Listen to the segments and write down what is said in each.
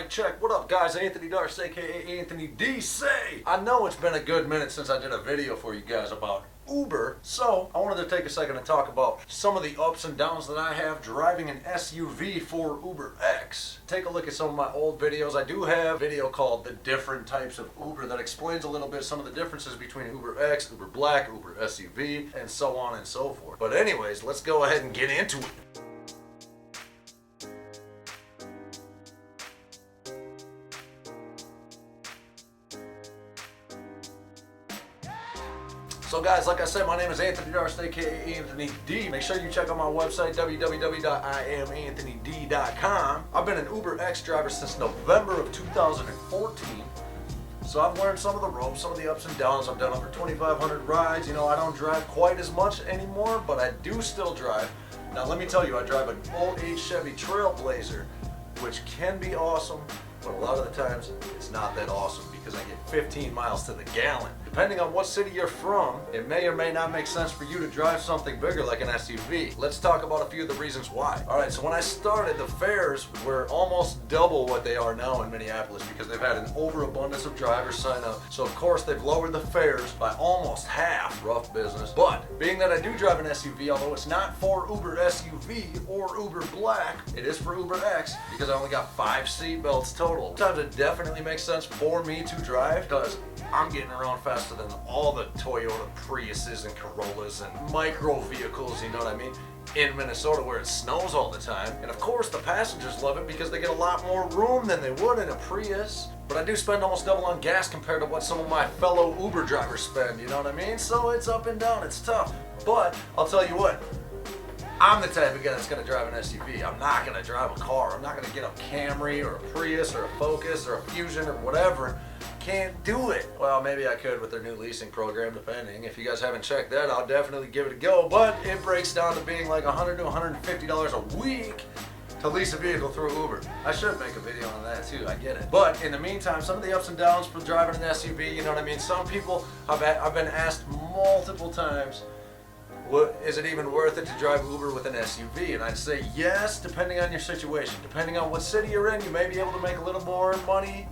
Mic check. What up, guys? Anthony Darce, aka Anthony D. Say. I know it's been a good minute since I did a video for you guys about Uber, so I wanted to take a second to talk about some of the ups and downs that I have driving an SUV for UberX. Take a look at some of my old videos. I do have a video called The Different Types of Uber that explains a little bit some of the differences between UberX, Uber Black, Uber SUV, and so on and so forth. But anyways, let's go ahead and get into it. So guys, like I said, my name is Anthony Darce, aka Anthony D. Make sure you check out my website, www.iamanthonyd.com. I've been an UberX driver since November of 2014. So I've learned some of the ropes, some of the ups and downs. I've done over 2,500 rides. You know, I don't drive quite as much anymore, but I do still drive. Now let me tell you, I drive an 08 Chevy Trailblazer, which can be awesome, but a lot of the times it's not that awesome because I get 15 miles to the gallon. Depending on what city you're from, it may or may not make sense for you to drive something bigger like an SUV. Let's talk about a few of the reasons why. Alright, so when I started, the fares were almost double what they are now in Minneapolis because they've had an overabundance of drivers sign up. So of course they've lowered the fares by almost half. Rough business. But being that I do drive an SUV, although it's not for Uber SUV or Uber Black, it is for UberX because I only got 5 seat belts total. Sometimes it definitely makes sense for me to drive because I'm getting around faster than all the Toyota Priuses and Corollas and micro vehicles, you know what I mean, in Minnesota where it snows all the time. And of course the passengers love it because they get a lot more room than they would in a Prius. But I do spend almost double on gas compared to what some of my fellow Uber drivers spend, you know what I mean? So it's up and down, it's tough. But I'll tell you what, I'm the type of guy that's going to drive an SUV. I'm not going to drive a car. I'm not going to get a Camry or a Prius or a Focus or a Fusion or whatever. Can't do it. Well, maybe I could with their new leasing program, depending. If you guys haven't checked that, I'll definitely give it a go. But it breaks down to being like $100 to $150 a week to lease a vehicle through Uber. I should make a video on that too, I get it. But in the meantime, some of the ups and downs for driving an SUV, you know what I mean? Some people, I've been asked multiple times, is it even worth it to drive Uber with an SUV? And I'd say yes, depending on your situation. Depending on what city you're in, you may be able to make a little more money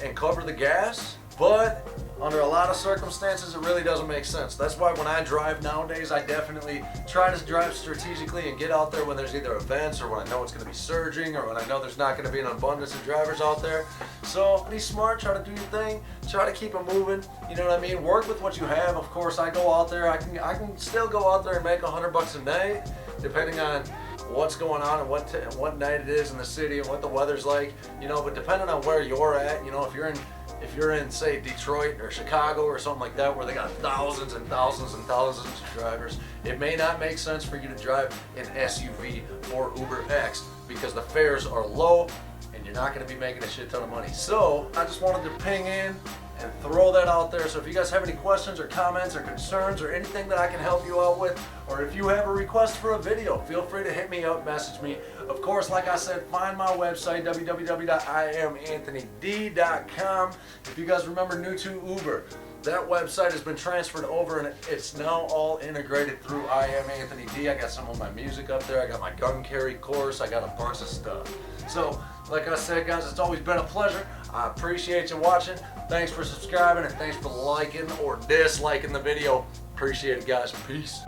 and cover the gas, but under a lot of circumstances, it really doesn't make sense. That's why when I drive nowadays, I definitely try to drive strategically and get out there when there's either events or when I know it's going to be surging or when I know there's not going to be an abundance of drivers out there. So be smart, try to do your thing, try to keep it moving, you know what I mean? Work with what you have. Of course, I go out there, I can still go out there and make $100 a night, depending on what's going on and what night it is in the city and what the weather's like, you know, but depending on where you're at, you know, if you're in say Detroit or Chicago or something like that where they got thousands and thousands and thousands of drivers, it may not make sense for you to drive an SUV or UberX because the fares are low and you're not going to be making a shit ton of money. So I just wanted to ping in and throw that out there. So if you guys have any questions or comments or concerns or anything that I can help you out with, or if you have a request for a video, feel free to hit me up, message me. Of course, like I said, find my website, www.iamanthonyd.com. If you guys remember new to Uber, that website has been transferred over and it's now all integrated through I Am Anthony D. I got some of my music up there. I got my gun carry course. I got a bunch of stuff. So, like I said, guys, it's always been a pleasure. I appreciate you watching. Thanks for subscribing and thanks for liking or disliking the video. Appreciate it, guys. Peace.